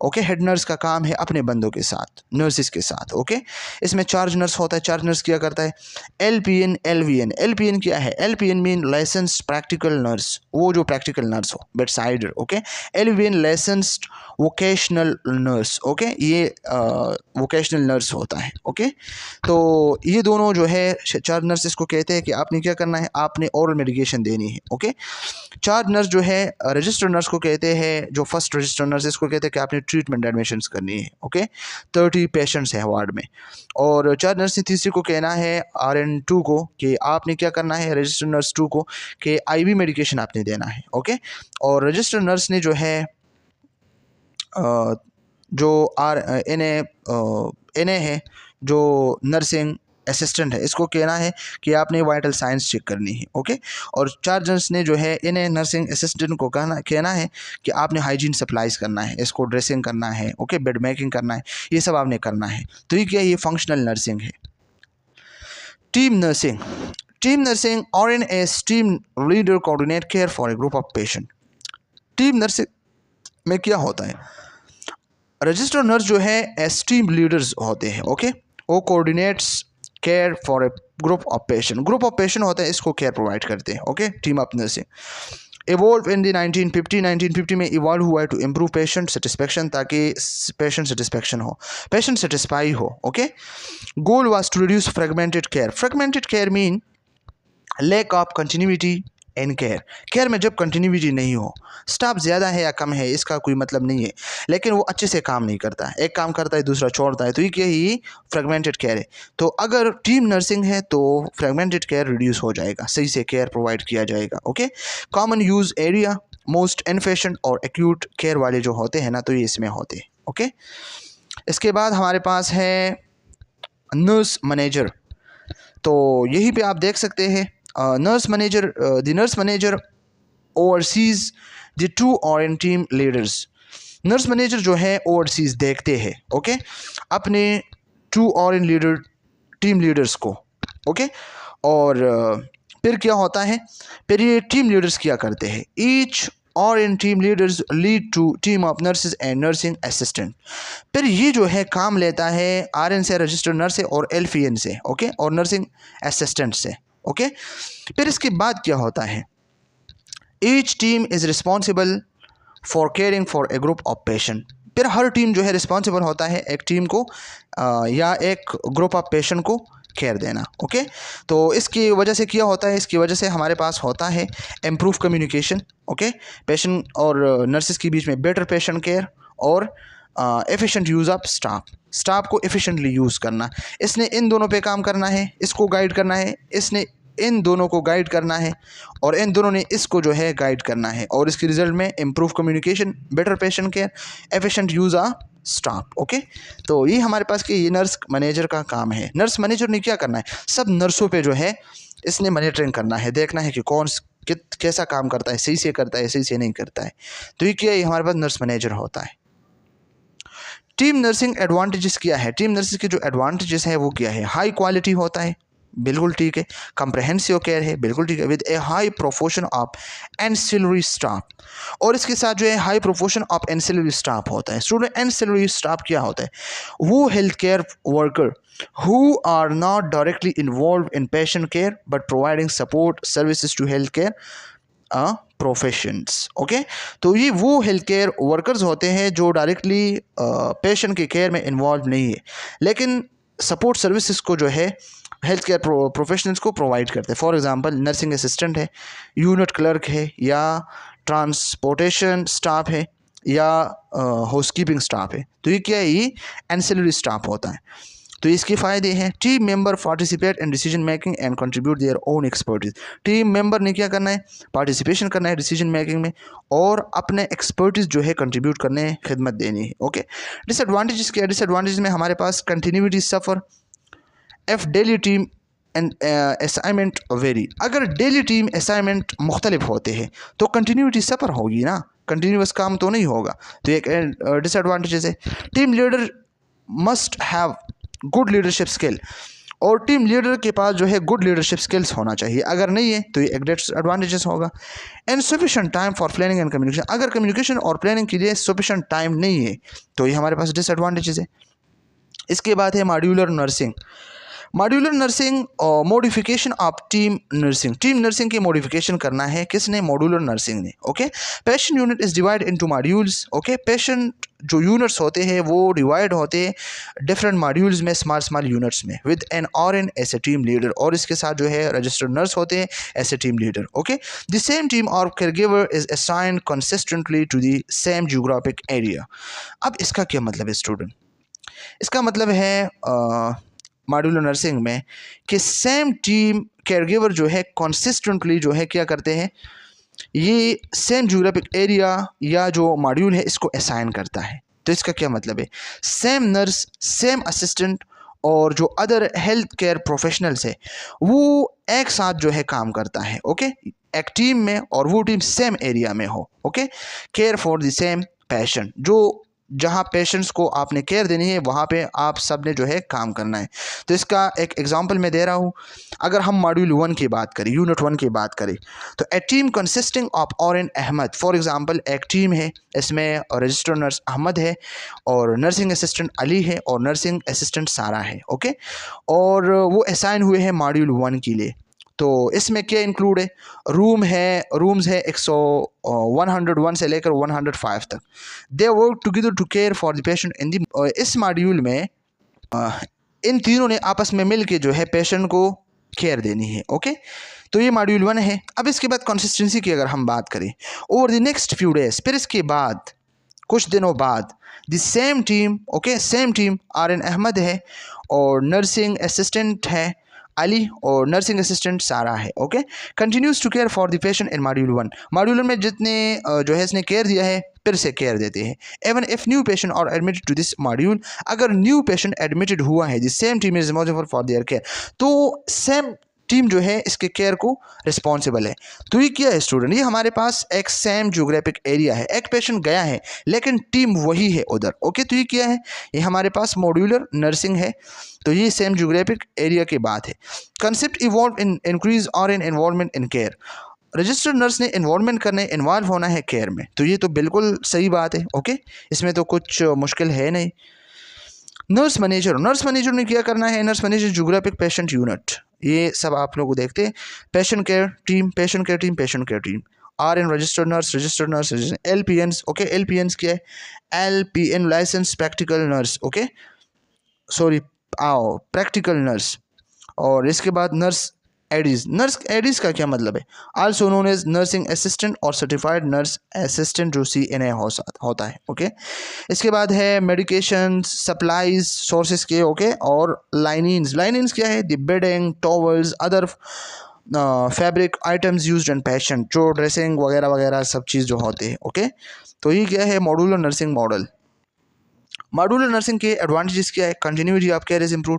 ओके। हेड नर्स का काम है अपने बंदों के साथ, नर्सिस के साथ ओके। इसमें चार्ज नर्स होता है, चार्ज नर्स क्या करता है, LPN LVN। LPN क्या है, LPN mean license practical nurse, वो जो प्रैक्टिकल नर्स हो, bed sider okay. LVN licensed vocational nurse okay, ये वोकेशनल नर्स होता है ओके। तो ये दोनों जो है चार्ज नर्सेस को कहते हैं कि आपने क्या करना है, आपने ओरल मेडिकेशन देनी है ओके। चार्ज नर्स जो है रजिस्टर्ड नर्स को कहते हैं, जो फर्स्ट रजिस्टर्ड नर्स इसको कहते हैं कि आपने ट्रीटमेंट एडमिशन्स करनी है ओके। 30 पेशेंट्स हैं वार्ड में, और चार्ज नर्स ने तीसरी को कहना है RN2 को कि आपने क्या करना है, रजिस्टर्ड नर्स 2 को, कि IV मेडिकेशन आपने देना है ओके। और रजिस्टर्ड नर्स ने जो है जो NA है, जो नर्सिंग असिस्टेंट है, इसको कहना है कि आपने वाइटल साइंस चेक करनी है ओके। और चार्ज नर्स ने जो है NA नर्सिंग असिस्टेंट को कहना है कि आपने हाइजीन सप्लाईज करना है, इसको ड्रेसिंग करना है ओके, बेड मेकिंग करना है, ये सब आपने करना है। तो ये क्या है, ये फंक्शनल नर्सिंग है। Team nursing, team nursing RN as team leader coordinate care for a group of patient. Team nursing में क्या होता है, रजिस्टर्ड नर्स जो है एज टीम लीडर्स होते हैं ओके, वो coordinates care for a group of patient, group of patient होता है, इसको केयर प्रोवाइड करते हैं okay. Team of nursing evolve in the 1950 में इवॉल्व हुआ है टू इम्प्रूव पेशेंट सेटिस्फेक्शन, ताकि पेशेंट सेटिस्फेक्शन हो, पेशेंट सेटिस्फाई हो okay. Goal was to reduce fragmented care, fragmented care mean lack of continuity in care, care में जब कंटिन्यूटी नहीं हो, स्टाफ ज़्यादा है या कम है इसका कोई मतलब नहीं है, लेकिन वो अच्छे से काम नहीं करता, एक काम करता है दूसरा छोड़ता है, तो ये क्या है, ये फ्रेगमेंटेड केयर है। तो अगर टीम नर्सिंग है तो फ्रेगमेंटेड केयर रिड्यूस हो जाएगा, सही से केयर प्रोवाइड किया जाएगा okay. Common use area, most inpatient और एक्यूट केयर वाले जो होते हैं ना, तो ये इसमें होते हैं ओके। इसके बाद हमारे पास है नर्स मैनेजर, तो यहीं पे आप देख सकते हैं nurse manager, the nurse manager oversees the 2 RN team leaders। nurse manager जो है oversees देखते हैं ओके अपने 2 RN लीडर टीम लीडर्स को ओके। और फिर क्या होता है, फिर ये टीम लीडर्स क्या करते हैं, each RN team leaders lead to team of nurses and nursing assistant। फिर ये जो है काम लेता है RN से, रजिस्टर्ड नर्स से, और LPN से ओके, और नर्सिंग असिस्टेंट से ओके। फिर इसके बाद क्या होता है, each team is responsible for caring for a group of patient. फिर हर टीम जो है रिस्पॉन्सिबल होता है एक टीम को या एक ग्रुप ऑफ पेशेंट को केयर देना। ओके, तो इसकी वजह से क्या होता है, इसकी वजह से हमारे पास होता है इम्प्रूव कम्युनिकेशन। ओके, पेशेंट और नर्सेज के बीच में बेटर पेशेंट केयर और एफिशिएंट यूज़ ऑफ स्टाफ को एफिशिएंटली यूज़ करना। इसने इन दोनों पे काम करना है, इसको गाइड करना है, इसने इन दोनों को गाइड करना है और इन दोनों ने इसको जो है गाइड करना है, और इसके रिजल्ट में improve communication, better patient care, efficient use of staff. Okay, तो ये हमारे पास कि ये नर्स मैनेजर का काम है। नर्स मैनेजर ने क्या करना है, सब नर्सों पे जो है इसने मॉनिटरिंग करना है, देखना है कि कौन कैसा काम करता है, सही से करता है, सही से नहीं करता है। तो ये क्या है, हमारे पास नर्स मैनेजर होता है। टीम नर्सिंग एडवांटेजेस क्या है, टीम नर्सिंग के जो एडवांटेजेस है वो क्या है, हाई क्वालिटी होता है, बिल्कुल ठीक है, कंप्रहेंसिव केयर है, बिल्कुल ठीक है, with A high proportion of ancillary staff, और इसके साथ जो है high proportion of ancillary staff होता है। स्टूडेंट, एंसिलरी स्टाफ क्या होता है, वो health care worker who are not directly involved in patient care but providing support services to healthcare professions. Okay, तो ये वो हेल्थ केयर वर्कर्स होते हैं जो डायरेक्टली पेशेंट के केयर में इन्वॉल्व नहीं है, लेकिन सपोर्ट सर्विसेज को जो है हेल्थ केयर प्रोफेशनल्स को प्रोवाइड करते हैं। फॉर एग्जांपल नर्सिंग असिस्टेंट है, यूनिट क्लर्क है, या ट्रांसपोर्टेशन स्टाफ है, या हाउसकीपिंग स्टाफ है। तो ये क्या है, ये एंसिलरी स्टाफ होता है। तो इसके फ़ायदे हैं, team member participate in decision making and contribute their own expertise. Team member ने क्या करना है, पार्टिसिपेशन करना है डिसीजन मेकिंग में, और अपने एक्सपर्टीज जो है कंट्रीब्यूट करने है, खिदमत देनी है। ओके, डिसएडवांटेजेस क्या है, डिसएडवांटेज में हमारे पास continuity suffer, if daily team and assignment vary. अगर डेली टीम असाइनमेंट मुख्तलिफ होते हैं तो कंटिन्यूटी सफ़र होगी ना, कंटिन्यूस काम तो नहीं होगा, तो एक डिसएडवांटेजेस है। Team leader must have good leadership skill, और टीम लीडर के पास जो है गुड लीडरशिप स्किल्स होना चाहिए, अगर नहीं है तो ये एक डिसएडवांटेजेस होगा। Insufficient time for planning and communication, अगर कम्युनिकेशन और प्लानिंग के लिए सफिशिएंट टाइम नहीं है तो ये हमारे पास डिसएडवांटेजेस है। इसके बाद है मॉड्यूलर नर्सिंग। मॉड्यूलर नर्सिंग और modification of team nursing, team nursing की मॉडिफिकेशन करना है किसने, मॉड्यूलर नर्सिंग ने। Okay, patient unit is divide into modules. Okay, patient जो यूनिट्स होते हैं वो डिवाइड होते हैं डिफरेंट मॉड्यूल्स में, स्मॉल स्मॉल यूनिट्स में, with an RN as a team leader, और इसके साथ जो है रजिस्टर्ड नर्स होते हैं as a team leader. Okay, the same team और caregiver is assigned consistently to the same geographic area. अब इसका क्या मतलब है स्टूडेंट, इसका मतलब है मॉड्यूलर नर्सिंग में कि सेम टीम केयरगिवर जो है कंसिस्टेंटली जो है क्या करते हैं, ये सेम ज्योग्राफिक एरिया या जो मॉड्यूल है इसको असाइन करता है। तो इसका क्या मतलब है, सेम नर्स, सेम असिस्टेंट और जो अदर हेल्थ केयर प्रोफेशनल्स है वो एक साथ जो है काम करता है। ओके, एक टीम में, और वो टीम सेम एरिया में हो। Okay, care for the same patient, जो जहाँ पेशेंट्स को आपने केयर देनी है वहाँ पे आप सब ने जो है काम करना है। तो इसका एक एग्जांपल मैं दे रहा हूँ, अगर हम मॉड्यूल 1 की बात करें, यूनिट 1 की बात करें, तो a team consisting of RN Ahmad, for example एक टीम है, इसमें रजिस्टर्ड नर्स अहमद है, और नर्सिंग असिस्टेंट अली है, और नर्सिंग असिस्टेंट सारा है। ओके, और वो असाइन हुए हैं मॉड्यूल 1 के लिए। तो इसमें क्या इंक्लूड है, रूम्स है 101 से लेकर 105 तक। They work together to care for the patient in the, इस मॉड्यूल में इन तीनों ने आपस में मिल के जो है पेशेंट को केयर देनी है। ओके, तो ये मॉड्यूल 1 है। अब इसके बाद कंसिस्टेंसी की अगर हम बात करें, over the next few days, फिर इसके बाद कुछ दिनों बाद the same team, okay, same team RN Ahmed है, और नर्सिंग असिस्टेंट है अली, और नर्सिंग असिस्टेंट सारा है। Okay, continues to care for the patient in module 1, module में जितने जो है इसने केयर दिया है फिर से केयर देते हैं। एवन इफ न्यू पेशेंट और एडमिटेड टू दिस मॉड्यूल, अगर न्यू पेशेंट एडमिटेड हुआ है, the same team is responsible for their care, तो सेम टीम जो है इसके केयर को रिस्पॉन्सिबल है। तो ये क्या है स्टूडेंट, ये हमारे पास एक सेम ज्योग्राफिक एरिया है, एक पेशेंट गया है लेकिन टीम वही है उधर। ओके, तो ये क्या है, ये हमारे पास मॉड्यूलर नर्सिंग है, तो ये सेम ज्योग्राफिक एरिया की बात है। कंसेप्ट इवॉल्व इन इंक्रीज और in involvement in care, registered nurse ने इन्वॉल्वमेंट करने, इन्वॉल्व होना है केयर में, तो ये तो बिल्कुल सही बात है। ओके, इसमें तो कुछ मुश्किल है नहीं। नर्स मैनेजर ने क्या करना है, nurse manager geographic patient unit, ये सब आप लोग देखते हैं, patient care team, RN registered nurse, LPNs। Okay, LPNs क्या है, LPN license practical nurse. Okay, sorry, practical nurse, और इसके बाद नर्स एडीज़ का क्या मतलब है? Also known as nursing assistant और सर्टिफाइड नर्स असिस्टेंट जो CNA होता है। ओके, इसके बाद है मेडिकेशन सप्लाईज सोर्सेज के। ओके, और लाइनिंग्स क्या है? The bedding towels other fabric items used in patient, जो ड्रेसिंग वगैरह वगैरह सब चीज़ जो होते हैं। ओके, तो ये क्या है? Modular nursing model. Modular nursing के एडवांटेजेस क्या है? Continuity of care is improve,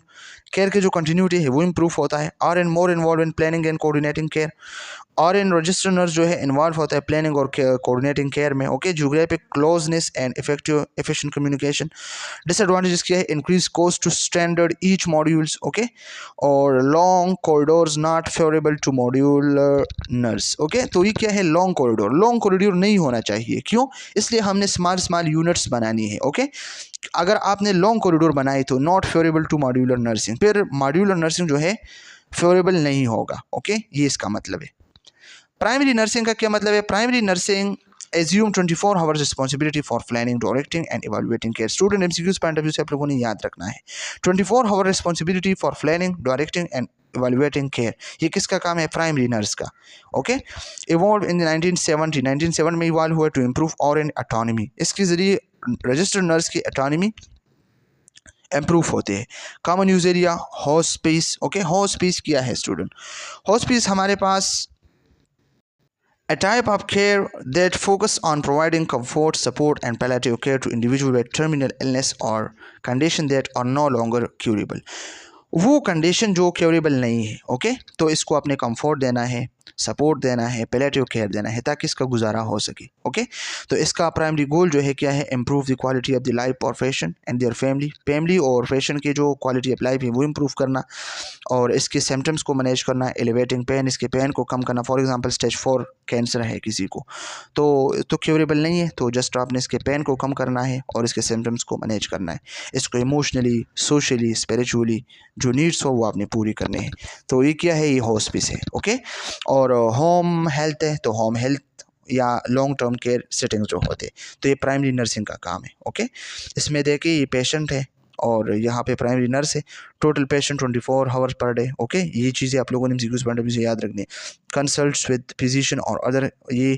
care के जो कंटिन्यूटी है वो इम्प्रूव होता है। R N more involve in planning and coordinating care, और इन रजिस्टर नर्स जो है इन्वॉल्व होता है प्लानिंग और कोऑर्डिनेटिंग केयर में। Okay, geographic closeness and effective efficient communication. Disadvantages क्या है? Increase cost to standard each modules. Okay, और long corridors not favourable to modular nurse. Okay, तो ये क्या है? लॉन्ग कॉरिडोर नहीं होना चाहिए। क्यों? इसलिए हमने स्मॉल यूनिट्स बनानी है। ओके, अगर आपने लॉन्ग कॉरिडोर बनाई तो not favourable to modular nursing, फिर मॉड्यूलर नर्सिंग जो है फेवरेबल नहीं होगा। ओके, ये इसका मतलब है। प्राइमरी नर्सिंग का क्या मतलब है? Primary nursing assume 24 hours responsibility for planning, directing and evaluating care। Student MCQs point of view से आप लोगों ने याद रखना है 24 hour responsibility for planning, directing and evaluating care, ये किसका काम है? प्राइमरी नर्स का। ओके, इवॉल्व इन 1970 में इवॉल्व हुआ टू इम्प्रूव और इन ऑटोनॉमी, इसके जरिए रजिस्टर्ड नर्स की ऑटोनॉमी इम्प्रूव होते हैं। Common use area hospice. Okay, hospice क्या है स्टूडेंट? हॉस्पिस हमारे पास a type of care that focus on providing comfort, support and palliative care to individuals with terminal illness or condition that are no longer curable। वो कंडीशन जो क्योरेबल नहीं है। ओके, तो इसको आपने कंफर्ट देना है, सपोर्ट देना है, पैलेटिव केयर देना है ताकि इसका गुजारा हो सके। ओके, तो इसका प्राइमरी गोल जो है क्या है? Improve the quality of the life और पेशेंट एंड देयर फैमिली और पेशेंट की जो क्वालिटी ऑफ लाइफ है वो इम्प्रूव करना, और इसके सिम्टम्स को मैनेज करना, एलिवेटिंग पेन, इसके पेन को कम करना। फॉर एग्जांपल स्टेज 4 कैंसर है किसी को, तो क्योरेबल नहीं है, तो जस्ट आपने इसके पेन को कम करना है और इसके सिम्टम्स को मैनेज करना है। इसको इमोशनली, सोशली, स्पिरिचुअली जो नीड्स हो वो आपने पूरी करनी है। तो ये क्या है? ये हॉस्पिस है। ओके, और होम हेल्थ है, तो होम हेल्थ या लॉन्ग टर्म केयर सेटिंग जो होते हैं, तो ये प्राइमरी नर्सिंग का काम है। ओके, इसमें देखिए ये पेशेंट है और यहाँ पे प्राइमरी नर्स है। Total patient 24 hours per day. Okay, ये चीज़ें आप लोगों ने MCQs पॉइंट ऑफ व्यू से याद रखनी है। कंसल्ट्स विद फिजिशियन और अदर, ये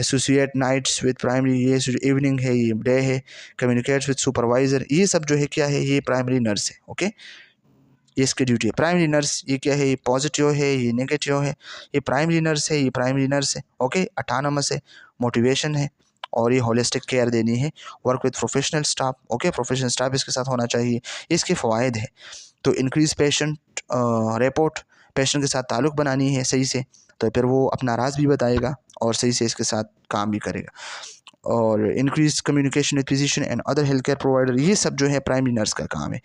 एसोसिएट नाइट्स विद प्राइमरी, ये इवनिंग है, ये डे है। कम्युनिकेट्स विद सुपरवाइज़र, ये सब जो है क्या है? ये प्राइमरी नर्स है। ओके, ये इसकी ड्यूटी है। प्राइमरी नर्स ये क्या है? ये पॉजिटिव है, ये नेगेटिव है, ये प्राइमरी नर्स है, ये प्राइमरी नर्स है। ओके, अटानमस है, मोटिवेशन है, और ये होलिस्टिक केयर देनी है। Work with professional staff. Okay, professional staff इसके साथ होना चाहिए। इसके फ़वाइद है तो इंक्रीज पेशेंट रिपोर्ट, पेशेंट के साथ ताल्लुक़ बनानी है सही से, तो फिर वो अपना राज भी बताएगा और सही से इसके साथ काम भी करेगा। और increase communication with physician and other health care provider, ये सब जो है प्राइमरी नर्स का काम है।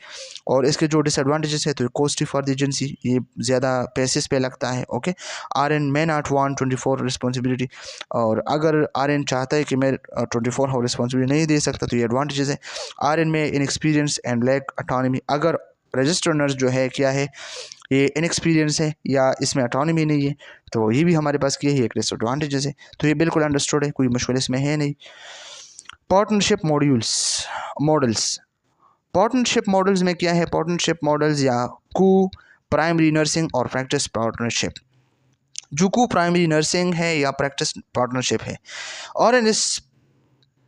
और इसके जो डिसएडवांटेजेस है तो कॉस्टली फॉर द एजेंसी, ये ज़्यादा पैसेस पे लगता है। Okay, RN may not want 24 responsibility, और अगर RN चाहता है कि मैं 24 आवर रिस्पॉन्सिबिलिटी नहीं दे सकता तो ये एडवांटेजेस है। RN में इनएक्सपीरियंस एंड लैक ऑटोनॉमी, अगर रजिस्टर्ड नर्स जो है क्या है? ये इनएक्सपीरियंस है या इसमें ऑटोनॉमी नहीं है, तो ये भी हमारे पास क्या है? एक डिसएडवांटेजेस है। तो ये बिल्कुल अंडरस्टूड है, कोई मुश्किल इसमें है नहीं। पार्टनरशिप मॉडल्स पार्टनरशिप मॉडल्स में क्या है? पार्टनरशिप मॉडल्स या कू प्राइमरी नर्सिंग और प्रैक्टिस पार्टनरशिप। जो कू प्राइमरी नर्सिंग है या प्रैक्टिस पार्टनरशिप है, और इन इस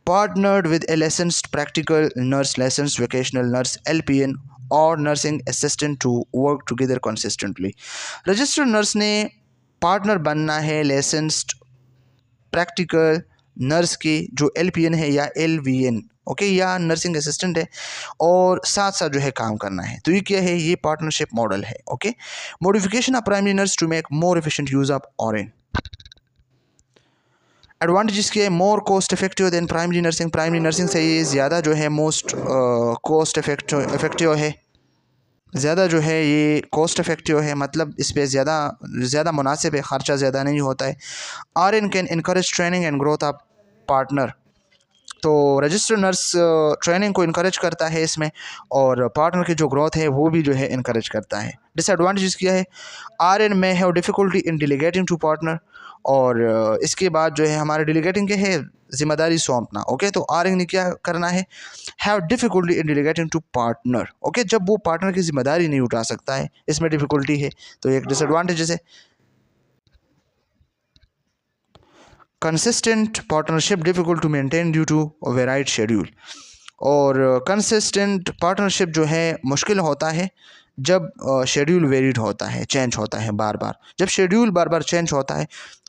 partnered with a licensed practical nurse, licensed vocational nurse, LPN और nursing assistant to work together consistently। Registered nurse ने पार्टनर बनना है लाइसेंस्ड प्रैक्टिकल नर्स की जो LPN है या LVN, ओके, या नर्सिंग असिस्टेंट है, और साथ साथ जो है काम करना है। तो ये क्या है? ये पार्टनरशिप मॉडल है। Okay, modification of primary nurse to make more efficient use of RN। Advantages क्या है? More cost effective than primary nursing, primary nursing से ये ज़्यादा जो है मोस्ट कॉस्ट इफेक्टिव है, ज़्यादा जो है ये कॉस्ट इफेक्टिव है, मतलब इस पर ज़्यादा मुनासिब है, ख़र्चा ज़्यादा नहीं होता है। RN can encourage training and growth of partner तो रजिस्टर्ड नर्स ट्रेनिंग को इनकरेज करता है इसमें, और पार्टनर की जो ग्रोथ है वो भी जो है इनकरेज करता है। डिसएडवांटेजेस क्या है, RN में have difficulty in delegating to partner, और इसके बाद जो है हमारे डिलीगेटिंग के है जिम्मेदारी सौंपना। ओके, तो RN ने क्या करना है, have difficulty in delegating to partner. Okay, जब वो पार्टनर की जिम्मेदारी नहीं उठा सकता है, इसमें डिफ़िकल्टी है, तो एक डिसएडवांटेजेस है। Consistent partnership difficult to maintain due to varied schedule, और कंसिस्टेंट पार्टनरशिप जो है मुश्किल होता है जब शेड्यूल वेरिड होता है, चेंज होता है बार बार। जब शेड्यूल बार बार चेंज होता है,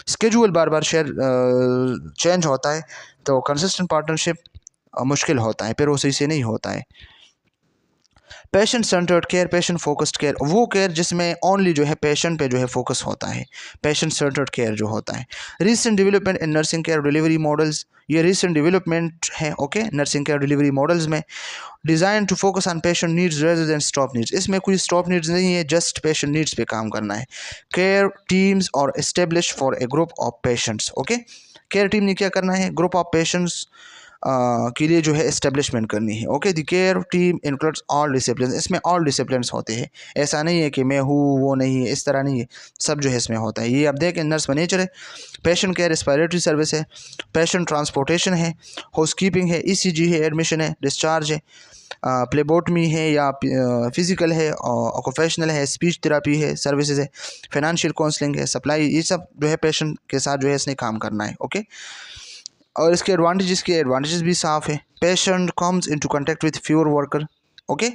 स्केड्यूल बार बार चेंज होता है, तो कंसिस्टेंट पार्टनरशिप मुश्किल होता है, फिर वो सही से नहीं होता है। Patient centered care, patient focused care, वो केयर जिसमें ओनली जो है पेशेंट पे जो है फोकस होता है, पेशेंट सेंटर्ड केयर जो होता है। Recent development in nursing care delivery models, ये रीसेंट डेवलपमेंट है okay nursing care delivery models में। Design to focus on patient needs rather than staff needs, इसमें कोई स्टॉप नीड्स नहीं है, जस्ट पेशेंट नीड्स पे काम करना है। केयर टीम्स और establish for a group of patients. Okay, care team ने क्या करना है, ग्रुप ऑफ पेशेंट्स के लिए जो है इस्टेब्लिशमेंट करनी है। Okay, the care team includes all discipline, इसमें ऑल डिसिप्लिन होते हैं, ऐसा नहीं है कि मैं हूँ वो नहीं है, इस तरह नहीं है, सब जो है इसमें होता है। ये आप देखें, नर्स मैनेजर है, पेशेंट केयर रेस्पिरेटरी सर्विस है, पेशेंट ट्रांसपोर्टेशन है, हाउस कीपिंग है, ECG है, एडमिशन है, डिस्चार्ज है, प्लेबोटमी है या फिज़िकल है, ऑक्यूपेशनल है, स्पीच थेरापी है, सर्विसेज है, फाइनेंशियल काउंसलिंग है, सप्लाई, ये सब जो है पेशेंट के साथ जो है इसने काम करना है। ओके, और इसके एडवांटेजेस भी साफ है। Patient comes into contact with fewer worker. Okay,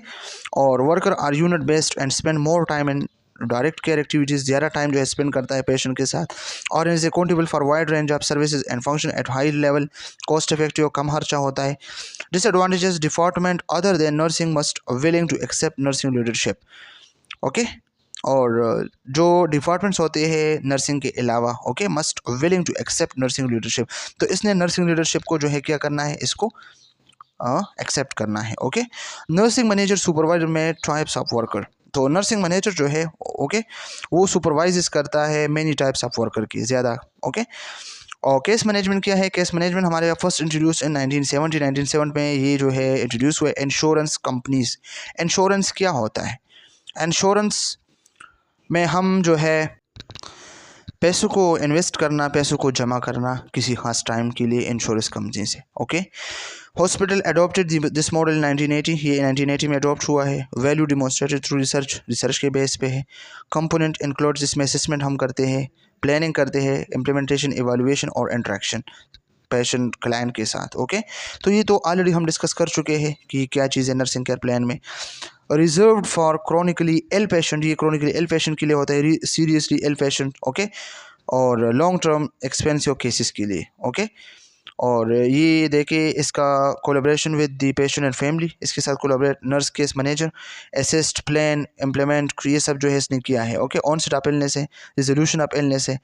और worker are unit based and spend more time in direct care activities, ज़्यादा टाइम जो है स्पेंड करता है पेशेंट के साथ, और is accountable for wide range of services and function at high level, cost effective, कम खर्चा होता है। Disadvantages, department other than nursing must willing to accept nursing leadership. Okay, और जो डिपार्टमेंट्स होते हैं नर्सिंग के अलावा, okay, must willing to accept nursing leadership, तो इसने नर्सिंग लीडरशिप को जो है क्या करना है, इसको एक्सेप्ट करना है। ओके, नर्सिंग मैनेजर सुपरवाइजर में टाइप्स ऑफ वर्कर, तो नर्सिंग मैनेजर जो है ओके वो सुपरवाइज करता है मेनी टाइप्स ऑफ वर्कर की ज़्यादा। ओके, और केस मैनेजमेंट क्या है, केस मैनेजमेंट हमारे फर्स्ट इंट्रोड्यूस इन 1970 में ये जो है इंट्रोड्यूस हुए। इंश्योरेंस कंपनीज, इंश्योरेंस क्या होता है, इंश्योरेंस में हम जो है पैसों को इन्वेस्ट करना, पैसों को जमा करना किसी खास टाइम के लिए इंश्योरेंस कंपनी से। Okay, hospital adopted this model 1980, ये 1980 में अडॉप्ट हुआ है। Value demonstrated through research, research के बेस पे है। कंपोनेंट इंक्लूड्स, जिसमें असेसमेंट हम करते हैं, प्लानिंग करते हैं, इम्प्लीमेंटेशन, इवैल्यूएशन और इंटरेक्शन पेशेंट क्लाइंट के साथ। ओके, तो ये तो ऑलरेडी हम डिस्कस कर चुके हैं कि क्या चीज़ है नर्सिंग केयर प्लान में। Reserved for chronically ill patient, ये क्रोनिकली इल पेशेंट के लिए होता है, सीरियसली इल पेशेंट। ओके, और लॉन्ग टर्म एक्सपेंसिव केसेस के लिए। ओके, और ये देखिए इसका collaboration with the patient and family, इसके साथ collaborate nurse case manager, assist, plan, implement, ये सब जो है इसने किया है। ओके, ऑनसेट ऑफ इलनेस है, रिजोल्यूशन ऑफ इलनेस है,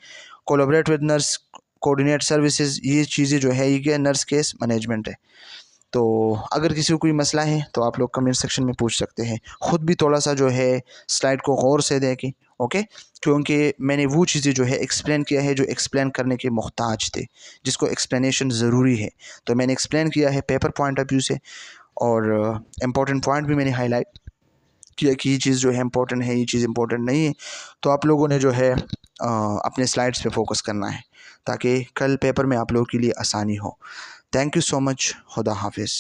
collaborate with nurse, coordinate services, ये चीज़ें जो है ये नर्स केस मैनेजमेंट है। तो अगर किसी को कोई मसला है तो आप लोग कमेंट सेक्शन में पूछ सकते हैं। ख़ुद भी थोड़ा सा जो है स्लाइड को गौर से देखें। ओके, क्योंकि मैंने वो चीज़ें जो है एक्सप्लेन किया है जो एक्सप्लेन करने के मोहताज थे, जिसको एक्सप्लेनेशन ज़रूरी है, तो मैंने एक्सप्लेन किया है पेपर पॉइंट ऑफ व्यू से, और इम्पोर्टेंट पॉइंट भी मैंने हाईलाइट किया कि ये चीज़ जो है इम्पोर्टेंट है, ये चीज़ इम्पोर्टेंट नहीं है। तो आप लोगों ने जो है अपने स्लाइड्स पे फोकस करना है ताकि कल पेपर में आप लोगों के लिए आसानी हो। Thank you so much. खुदा हाफिज़।